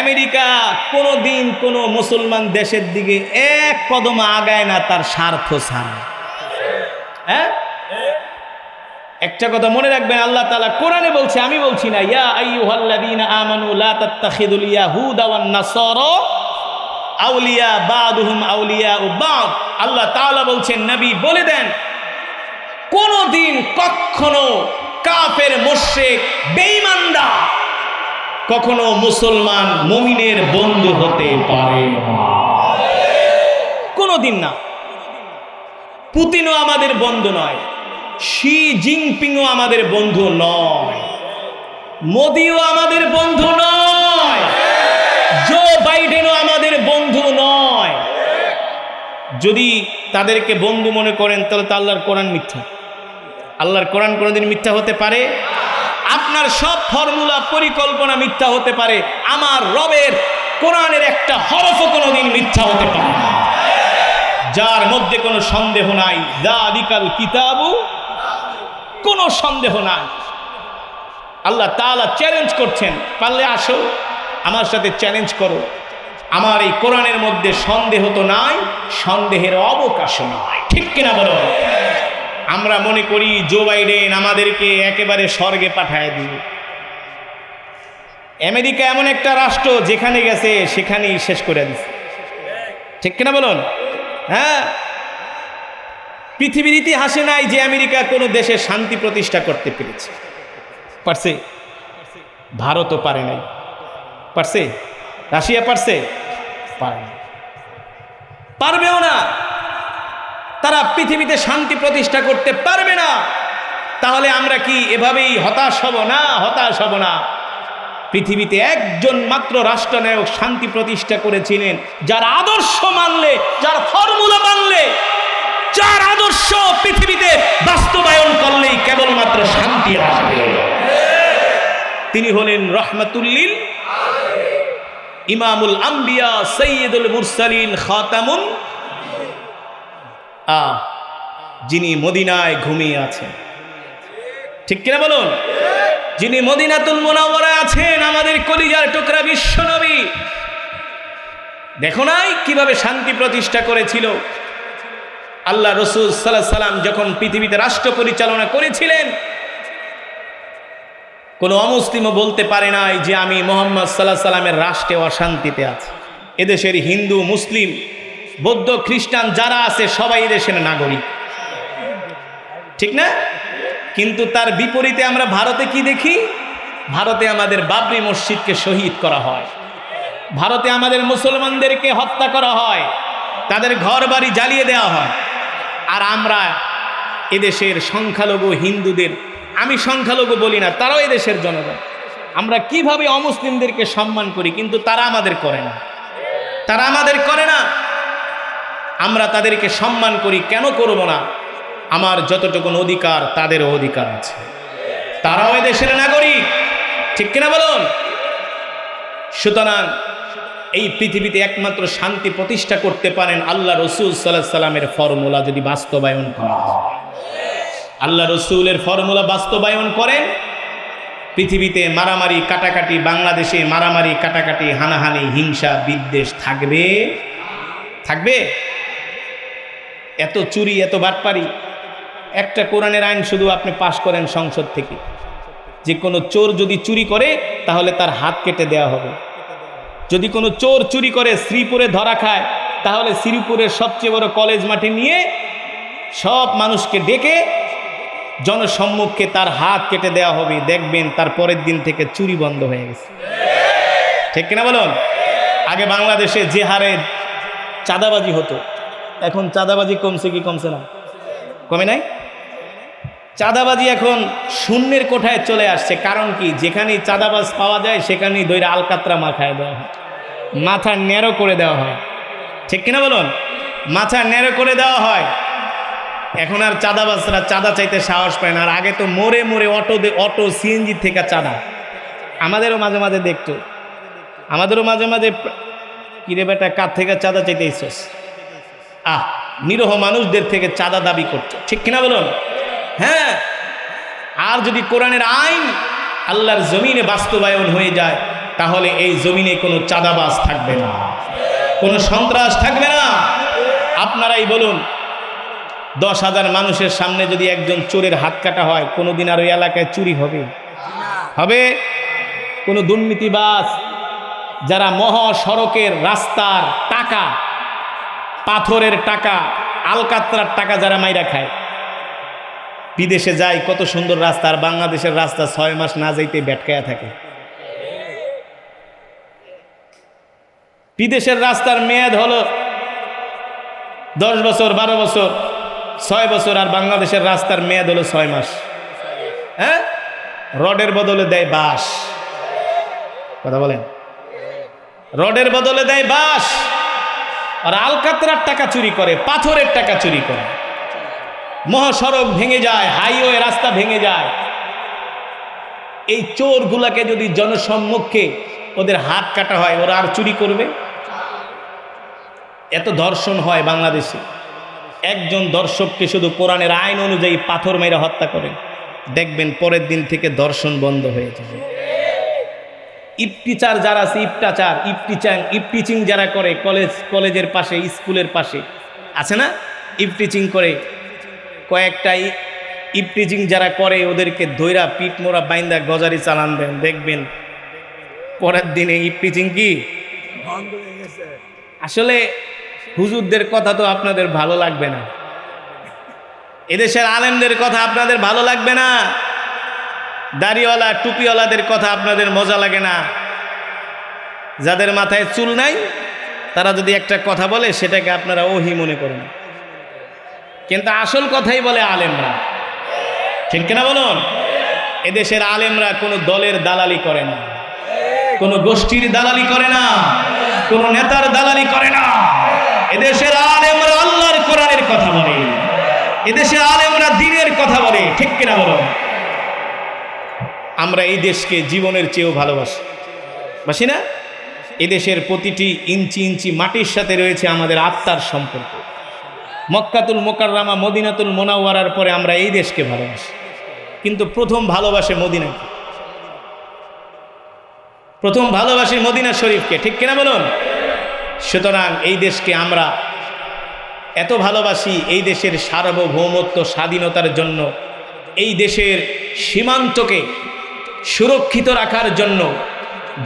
আমেরিকা কোনোদিন কোনো মুসলমান দেশের দিকে এক কদম আগায় না তার স্বার্থ ছাড়া। হ্যাঁ, একটা কথা মনে রাখবেন, আল্লাহ তাআলা কোরআনে বলছে, আমি বলছি না, ইয়া আইয়ুহাল্লাযীনা আমানু লা তাত্তাখিযুল ইয়াহুদা ওয়ান নাসারা আউলিয়া বা'দুহুম আউলিয়াউ বা'দ। আল্লাহ তাআলা বলছেন, নবী বলে দেন, কোনদিন কখনো কাফের, মুশরিক, বেঈমানরা কখনো মুসলমান মুমিনের বন্ধু হতে পারে না, কোনদিন না। পুতিনও আমাদের বন্ধু নয়, শি জিনপিংও আমাদের বন্ধু নয়, মোদিও আমাদের বন্ধু নয়, জো বাইডেনও আমাদের বন্ধু নয়। যদি তাদেরকে বন্ধু মনে করেন তাহলে তো আল্লাহর কোরআন মিথ্যা। আল্লাহর কোরআন কোনোদিন মিথ্যা হতে পারে? আপনার সব ফর্মুলা, পরিকল্পনা মিথ্যা হতে পারে, আমার রবের কোরআনের একটা হরফও কোনোদিন মিথ্যা হতে পারে না, যার মধ্যে কোনো সন্দেহ নাই। যালিকাল কিতাবু, কোনো সন্দেহ নাই। আল্লাহ তাআলা চ্যালেঞ্জ করছেন, পারলে আসো আমার সাথে চ্যালেঞ্জ করো। আমার এই কোরআনের মধ্যে সন্দেহ তো নাই, সন্দেহের অবকাশও নাই, ঠিক কিনা বলো? আমরা মনে করি জো বাইডেন আমাদেরকে একেবারে স্বর্গে পাঠায় দিবে। আমেরিকা এমন একটা রাষ্ট্র, যেখানে গেছে সেখানেই শেষ করে দিচ্ছে, ঠিক কিনা বলুন? হ্যাঁ, পৃথিবীর ইতিহাসে নাই যে আমেরিকা কোনো দেশে শান্তি প্রতিষ্ঠা করতে পেরেছে। পারছে? ভারতও পারে নাই। পারছে? রাশিয়া পারছে? পারে না, পারবেও না। তারা পৃথিবীতে শান্তি প্রতিষ্ঠা করতে পারবে না। তাহলে আমরা কি এভাবেই হতাশ হব? না, হতাশ হব না। পৃথিবীতে একজন মাত্র রাষ্ট্রনায়ক শান্তি প্রতিষ্ঠা করেছিলেন, যার আদর্শ মানলে, যার ফর্মুলা মানলে, যার আদর্শ পৃথিবীতে বাস্তবায়ন করলেই কেবলমাত্র শান্তি আসবে। তিনি হলেন রাহমাতুল লিল ইমামুল আম্বিয়া সাইয়্যিদুল মুরসালিন খাতামুন, যিনি মদিনায় ঘুমিয়ে আছেন, ঠিক কিনা বলুন? যিনি মদিনাতুল মুনাওয়ারায় আছেন, আমাদের কলিজার টুকরা বিশ্বনবী। দেখো নাই কিভাবে শান্তি প্রতিষ্ঠা করেছিল? আল্লাহ রাসূল সাল্লাল্লাহু আলাইহি সাল্লাম যখন পৃথিবীতে রাষ্ট্র পরিচালনা করেছিলেন, কোনো অমুসলিমও বলতে পারে নাই যে আমি মুহাম্মদ সাল্লাল্লাহু আলাইহি সাল্লামের রাষ্ট্রে অশান্তিতে আছি। এদেশের হিন্দু, মুসলিম, বৌদ্ধ, খ্রিস্টান যারা আছে সবাই এদেশের নাগরিক, ঠিক না? কিন্তু তার বিপরীতে আমরা ভারতে কি দেখি? ভারতে আমাদের বাবরি মসজিদকে শহীদ করা হয়, ভারতে আমাদের মুসলমানদেরকে হত্যা করা হয়, তাদের ঘর বাড়ি জ্বালিয়ে দেওয়া হয়। আর আমরা এদেশের সংখ্যালঘু হিন্দুদের, আমি সংখ্যালঘু বলি না, তারাও এদেশের জনগণ, আমরা কিভাবে অমুসলিমদেরকে সম্মান করি, কিন্তু তারা আমাদের করে না, তারা আমাদের করে না। আমরা তাদেরকে সম্মান করি, কেন করব না? আমার যতটুকু অধিকার তাদেরও অধিকার আছে, তারাও এদেশের নাগরিক, ঠিক কিনা বলুন? সুতরাং এই পৃথিবীতে একমাত্র শান্তি প্রতিষ্ঠা করতে পারেন আল্লাহ রসুল সাল্লাল্লাহু আলাইহি সাল্লামের ফর্মুলা যদি বাস্তবায়ন করা হয়। আল্লাহ রসুলের ফর্মুলা বাস্তবায়ন করেন, পৃথিবীতে মারামারি কাটাকাটি, বাংলাদেশে মারামারি কাটাকাটি, হানাহানি, হিংসা বিদ্বেষ থাকবে? থাকবে? এত চুরি, এত বাটপারি। একটা কোরআনের আইন শুধু আপনি পাশ করেন সংসদ থেকে, যে কোনো চোর যদি চুরি করে তাহলে তার হাত কেটে দেওয়া হবে। যদি কোনো চোর চুরি করে শ্রীপুরে ধরা খায়, তাহলে শ্রীপুরের সবচেয়ে বড় কলেজ মাঠে নিয়ে সব মানুষকে ডেকে জনসম্মুখে তার হাত কেটে দেওয়া হবে। দেখবেন তার পরের দিন থেকে চুরি বন্ধ হয়ে গেছে। ঠিক কিনা বলুন? আগে বাংলাদেশে যে হারে চাঁদাবাজি হতো, এখন চাঁদাবাজি কমছে কি কমছে না? কমে নাই? চাঁদাবাজি এখন শূন্যের কোঠায় চলে আসছে। কারণ কি? যেখানেই চাঁদাবাজ পাওয়া যায় সেখানেই দইরা আলকাতরা মাথায় দেওয়া হয়, মাথা ন্যারো করে দেওয়া হয়। ঠিক কিনা বলুন? মাথা ন্যারো করে দেওয়া হয়। এখন আর চাঁদাবাজরা চাঁদা চাইতে সাহস পায় না। আর আগে তো মোড়ে মোড়ে অটো সিএনজি থেকে চাঁদা। আমাদেরও মাঝে মাঝে দেখতো, আমাদেরও মাঝে মাঝে কিরে বেটা কার থেকে চাঁদা চাইতে ইচ্ছস, নিরহ মানুষদের থেকে চাঁদা দাবি করতো। ঠিক কিনা বলুন? হ্যাঁ। আর যদি কোরআনের আইন আল্লাহর জমিনে বাস্তবায়ন হয়ে যায়, তাহলে এই জমিনে কোনো চাঁদাবাজ থাকবে না, কোনো সন্ত্রাস থাকবে না। আপনারাই বলুন, 10,000 মানুষের সামনে যদি একজন চোরের হাত কাটা হয়, কোনোদিন আর ওই এলাকায় চুরি হবে? হবে? কোনো দুর্নীতিবাজ যারা মহাসড়কের রাস্তার টাকা, পাথরের টাকা, আলকাতরার টাকা যারা মাইরা খায়, বিদেশে যায় কত সুন্দর রাস্তা, আর বাংলাদেশের রাস্তা 6 মাস না যাইতে বেটকায়া থাকে। বিদেশের রাস্তার মেয়াদ হলো 10 বছর, 12 বছর, 6 বছর, আর বাংলাদেশের রাস্তার মেয়াদ হলো 6 মাস। হ্যাঁ, রডের বদলে দেয় বাঁশ। কথা বলেন? রডের বদলে দেয় বাঁশ, আর আলকাতরার টাকা চুরি করে, পাথরের টাকা চুরি করে। মহাসড়ক ভেঙে যায়, হাইওয়ে রাস্তা ভেঙে যায়। এই চোরগুলাকে যদি জনসম্মুখে ওদের হাত কাটা হয়, ওরা আর চুরি করবে? এত ধর্ষণ হয় বাংলাদেশে, একজন দর্শককে শুধু কোরআনের আইন অনুযায়ী পাথর মেরে হত্যা করেন, দেখবেন পরের দিন থেকে ধর্ষণ বন্ধ হয়ে যাবে। ইফতিচার যারা আছে, ইফটিচিং যারা করে, কলেজের পাশে, স্কুলের পাশে আছে না, ইফটিচিং করে, কয়েকটা ইফটিচিং যারা করে ওদেরকে ধৈরা পিঠ মোড়া বাইন্দা গজারি চালান দেন, দেখবেন পরের দিনে ইফটিচিং কি বন্ধ হয়ে গেছে। আসলে হুজুরদের কথা তো আপনাদের ভালো লাগবে না, এদেশের আলেমদের কথা আপনাদের ভালো লাগবে না, দাড়িওয়ালা টুপিওয়ালাদের কথা আপনাদের মজা লাগে না। যাদের মাথায় চুল নাই তারা যদি একটা কথা বলে সেটাকে আপনারা ওহি মনে করেন, কিন্তু আসল কথাই বলে আলেমরা। ঠিক কিনা বলুন? এদেশের আলেমরা কোনো দলের দালালি করে না, কোনো গোষ্ঠীর দালালি করে না, কোনো নেতার দালালি করে না। এদেশের আলেমরা আল্লাহর কোরআনের কথা বলে, এদেশের আলেমরা দ্বীনের কথা বলে। ঠিক কিনা বলুন? আমরা এই দেশকে জীবনের চেয়েও ভালোবাসি না? এদেশের প্রতিটি ইঞ্চি ইঞ্চি মাটির সাথে রয়েছে আমাদের আত্মার সম্পর্ক। মক্কাতুল মোকাররমা, মদিনাতুল মুনাওয়ারার পরে আমরা এই দেশকে ভালোবাসি, কিন্তু প্রথম ভালোবাসে মদিনাকে, প্রথম ভালোবাসি মদিনা শরীফকে। ঠিক কিনা বলুন? সুতরাং এই দেশকে আমরা এত ভালোবাসি, এই দেশের সার্বভৌমত্ব স্বাধীনতার জন্য, এই দেশের সীমান্তকে সুরক্ষিত রাখার জন্য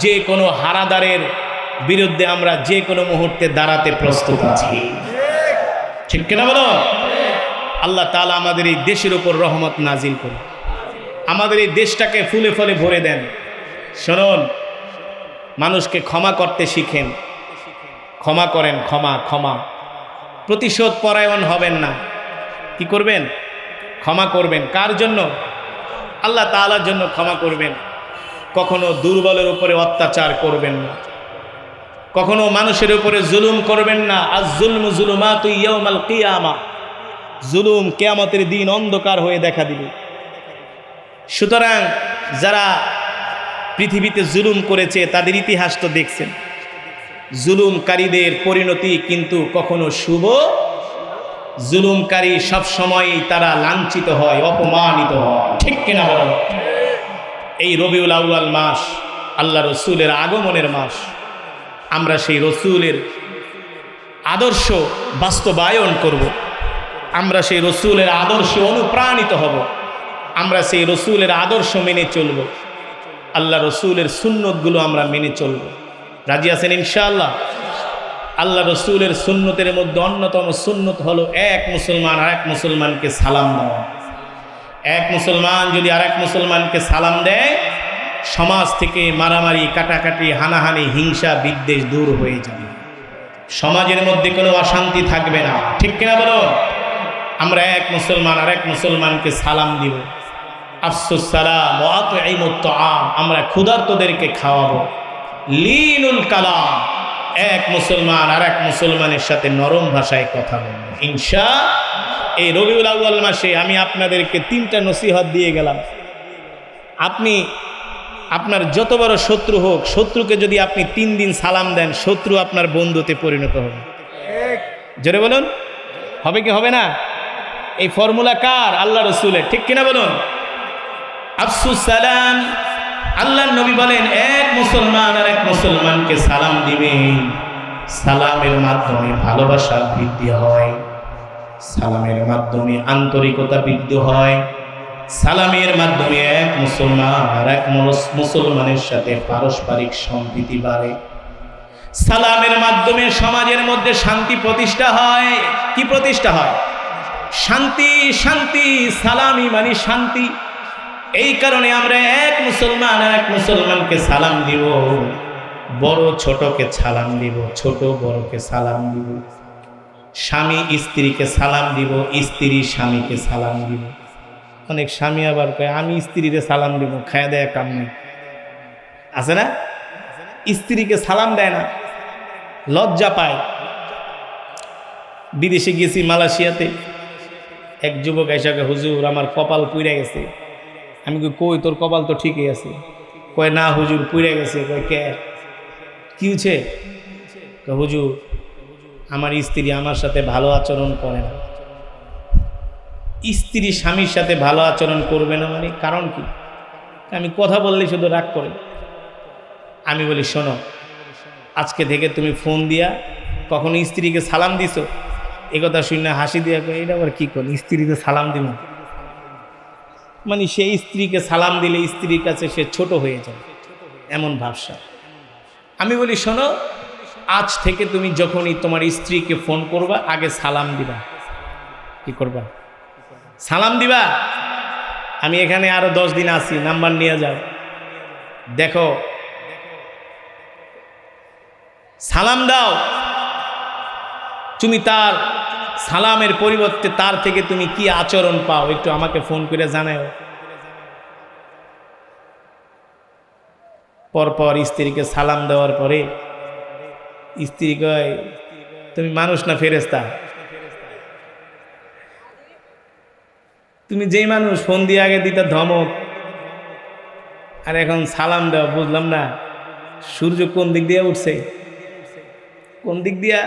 যে কোনো হারাদারের বিরুদ্ধে আমরা যে কোনো মুহূর্তে দাঁড়াতে প্রস্তুত আছি। ঠিক কিনা বলো? আল্লাহ তাআলা আমাদের এই দেশের উপর রহমত নাজিল করুন, আমাদের এই দেশটাকে ফুলে ফলে ভরে দেন। শুনুন, মানুষকে ক্ষমা করতে শিখেন, ক্ষমা করেন, ক্ষমা। প্রতিশোধ পরায়ণ হবেন না। কি করবেন? ক্ষমা করবেন। কার জন্য? আল্লাহ তাআলার জন্য ক্ষমা করবেন। কখনো দুর্বলের উপরে অত্যাচার করবেন না, কখনো মানুষের উপরে জুলুম করবেন না। আয-যুলমু যুলুমাতু ইয়াওমাল কিয়ামা, জুলুম কিয়ামতের দিন অন্ধকার হয়ে দেখা দিবে। সুতরাং যারা পৃথিবীতে জুলুম করেছে তাদের ইতিহাস তো দেখছেন, জুলুমকারীদের পরিণতি কিন্তু কখনো শুভ, জুলুমকারী সবসময়ই তারা লাঞ্ছিত হয়, অপমানিত হয়, ঠিক কিনা বলো? এই রবিউল আউয়াল মাস আল্লাহ রসুলের আগমনের মাস। আমরা সেই রসুলের আদর্শ বাস্তবায়ন করব, আমরা সেই রসুলের আদর্শে অনুপ্রাণিত হব, আমরা সেই রসুলের আদর্শ মেনে চলব, আল্লাহ রসুলের সুন্নতগুলো আমরা মেনে চলব। রাজি আছেন ইনশাআল্লাহ? আল্লাহ রসুলের সুন্নতের মধ্যে অন্যতম সুন্নত হলো এক মুসলমান আর এক মুসলমানকে সালাম দেওয়া। এক মুসলমান যদি আর এক মুসলমানকে সালাম দেয়, সমাজ থেকে মারামারি, কাটাকাটি, হানাহানি, হিংসা, বিদ্বেষ দূর হয়ে যাবে, সমাজের মধ্যে কোনো অশান্তি থাকবে না, ঠিক কিনা বলো? আমরা এক মুসলমান আর এক মুসলমানকে সালাম দিব। আফসুস সালাম ওয়া আতঈমুত তাআম, আমরা ক্ষুধার্তদেরকে খাওয়াবো। লিনুল কালাম, এক মুসলমান আর এক মুসলমানের সাথে নরম ভাষায় কথা বলবো এই রবিউল আউয়াল মাসে আমি আপনাদেরকে 3টা নসিহত দিয়ে গেলাম। আপনি আপনার যত বড় শত্রু হোক, শত্রুকে যদি আপনি 3 দিন সালাম দেন, শত্রু আপনার বন্ধুতে পরিণত হবে। জোরে বলুন, হবে কি হবে না? এই ফর্মুলা কার? আল্লাহ রসুলের, ঠিক কিনা বলুন? আফসুস সালাম, আল্লাহর নবী বলেন এক মুসলমান আর এক মুসলমানকে সালাম দিবেন, সালামের মাধ্যমে ভালোবাসা বৃদ্ধি হয়, সালামের মাধ্যমে আন্তরিকতা বৃদ্ধি হয়, সালামের মাধ্যমে এক মুসলমান আর এক মুসলমানের সাথে পারস্পরিক সম্প্রীতি বাড়ে, সালামের মাধ্যমে সমাজের মধ্যে শান্তি প্রতিষ্ঠা হয়। কি প্রতিষ্ঠা হয়? শান্তি। শান্তি, সালামি মানে শান্তি। এই কারণে আমরা এক মুসলমান আর এক মুসলমানকে সালাম দিব, বড় ছোটকে সালাম দিব, ছোট বড়কে সালাম দিব, স্বামী স্ত্রীকে সালাম দিব, স্ত্রী স্বামীকে সালাম দিব। অনেক স্বামী আবার কয় আমি স্ত্রীকে সালাম দিব, খায়া দেয়া কাম নেই, আছে না? স্ত্রীকে সালাম দেয় না, লজ্জা পায়। বিদেশে গেছি মালয়েশিয়াতে, এক যুবক এসে হুজুর আমার কপাল পুড়ে গেছে। আমি কই তোর কপাল তো ঠিকই আছে। কয় না হুজুর পুড়ে গেছে। কয় কে? কি হয়েছে? হুজুর আমার স্ত্রী আমার সাথে ভালো আচরণ করে না। স্ত্রী স্বামীর সাথে ভালো আচরণ করবে না মানে কারণ কি? আমি কথা বললে শুধু রাগ করে। আমি বলি শোনো, আজকে থেকে তুমি ফোন দিয়া কখনো স্ত্রীকে সালাম দিছো? এ কথা শুনে হাসি দিয়া কয় এটা আবার কি করেন, স্ত্রীকে সালাম দিব মানে সেই স্ত্রীকে সালাম দিলে স্ত্রীর কাছে সে ছোট হয়ে যায়, এমন ভাবসা। আমি বলি শোনো, আজ থেকে তুমি যখনই তোমার স্ত্রীকে ফোন করবা আগে সালাম দিবা। কি করবা? সালাম দিবা। আমি এখানে আরো 10 দিন আছি, নাম্বার নিয়ে যাও, দেখো, সালাম দাও। তুমি তার সালামের পরিবর্তে তার থেকে তুমি কি আচরণ পাও একটু আমাকে ফোন করে জানাও। পরপর স্ত্রীকে সালাম দেওয়ার পরে স্ত্রী কয় তুমি মানুষ না ফেরেশতা? তুমি যেই মানুষ ফোন দিয়ে আগে দিতে ধমক, আর এখন সালাম দাও, বুঝলাম না সূর্য কোন দিক দিয়ে উঠছে, কোন দিক দিয়া?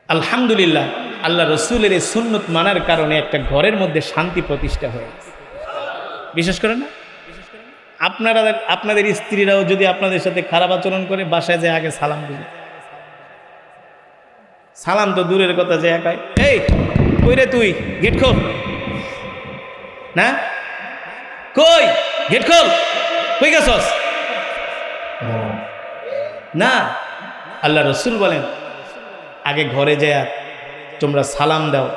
আলহামদুলিল্লাহ, আল্লাহ রসুলের এই সুন্নত মানার কারণে একটা ঘরের মধ্যে শান্তি প্রতিষ্ঠা হয়ে গেছে। বিশেষ করে না আপনাদের স্ত্রীরাও যদি আপনাদের সাথে খারাপ আচরণ করে, বাসায় যায় আগে সালাম দিবে। সালাম তো দূরের কথা, যে একাই এই কই রে তুই, গেট খোল না, কই গেট খোল, কই গেছস না। আল্লাহ রসুল বলেন আগে ঘরে যায় তোমরা সালাম দাও,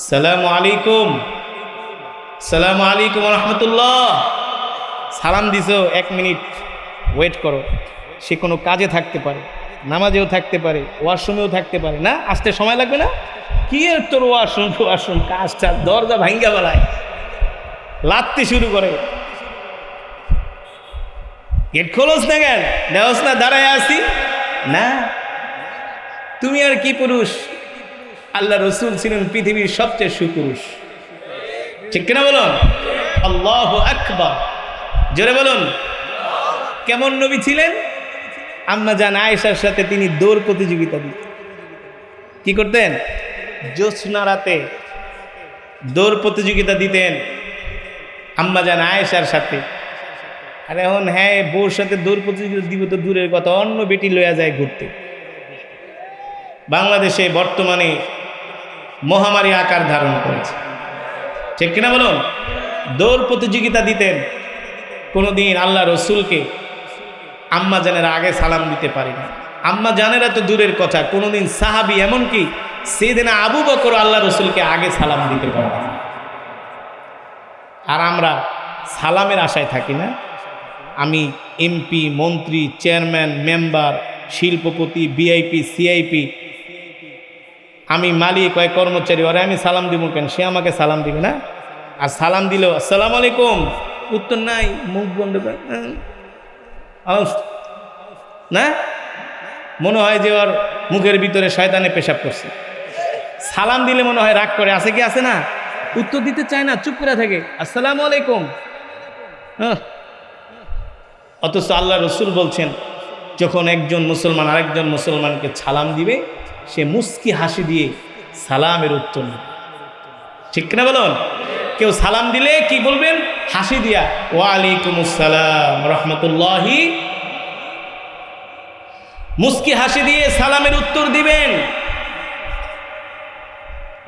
সালামু আলাইকুম, সালামু আলাইকুম রহমতুল্লাহ। সালাম দিছো, 1 মিনিট ওয়েট করো। সে কোনো কাজে থাকতে পারে, নামাজেও থাকতে পারে, ওয়াশরুমেও থাকতে পারে, না আসতে সময় লাগবে না? কি এর তোর ওয়াশরুম কাজটা, দরজা ভাঙ্গা বেলায় লাত্তি শুরু করে, গেট খোলস না কেন, দেওস না দাঁড়ায় আসি না। তুমি আর কি পুরুষ? আল্লাহ রসুল ছিলেন পৃথিবীর সবচেয়ে সুপুরুষ, ঠিক কিনা বলুন? আল্লাহু আকবার, জোরে বলুন। কেমন নবী ছিলেন? আম্মা জান আয়েশার সাথে তিনি দৌড় প্রতিযোগিতা দিতেন। কি করতেন? জ্যোৎস্না রাতে দৌড় প্রতিযোগিতা দিতেন আম্মা জান আয়েশার সাথে। আর এখন হ্যাঁ, বউর সাথে দৌড় প্রতিযোগিতা দিব তো দূরের কথা, অন্য বেটি লইয়া যায় ঘুরতে। বাংলাদেশে বর্তমানে মহামারী আকার ধারণ করেছে, ঠিক কিনা বলুন? দৌড় প্রতিযোগিতা দিতেন। কোনোদিন আল্লাহ রসুলকে আম্মা জানেরা আগে সালাম দিতে পারি না। আম্মা জানেরা তো দূরের কথা, কোনোদিন সাহাবী এমনকি সেদিনা আবু বকর আল্লাহ রসুলকে আগে সালাম দিতে পারে না। আর আমরা সালামের আশায় থাকি না। আমি এমপি, মন্ত্রী, চেয়ারম্যান, মেম্বার, শিল্পপতি, ভিআইপি, সিআইপি, আমি মালিক হয় কর্মচারী, ওরা আমি সালাম দিব কেন? সে আমাকে সালাম দিবে না? আর সালাম দিলেও আসসালামু আলাইকুম, উত্তর নাই, মুখ বন্ধ করে না, মনে হয় যে ওর মুখের ভিতরে শয়তানে পেশাব করছে। সালাম দিলে মনে হয় রাগ করে, আছে কি আছে না, উত্তর দিতে চায় না, চুপ করে থাকে, আসসালামু আলাইকুম। অথচ আল্লাহ রসুল বলছেন, যখন একজন মুসলমান আরেকজন মুসলমানকে সালাম দিবে, সে মুস্কি হাসি দিয়ে সালামের উত্তর দেবে, ঠিক না বলুন? কেউ সালাম দিলে কি বলবেন? হাসি দিয়া ওয়ালাইকুম আসসালাম রহমতুল্লাহি, মুস্কি হাসি দিয়ে সালামের উত্তর দিবেন।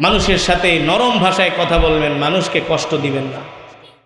মানুষের সাথে নরম ভাষায় কথা বলবেন, মানুষকে কষ্ট দিবেন না।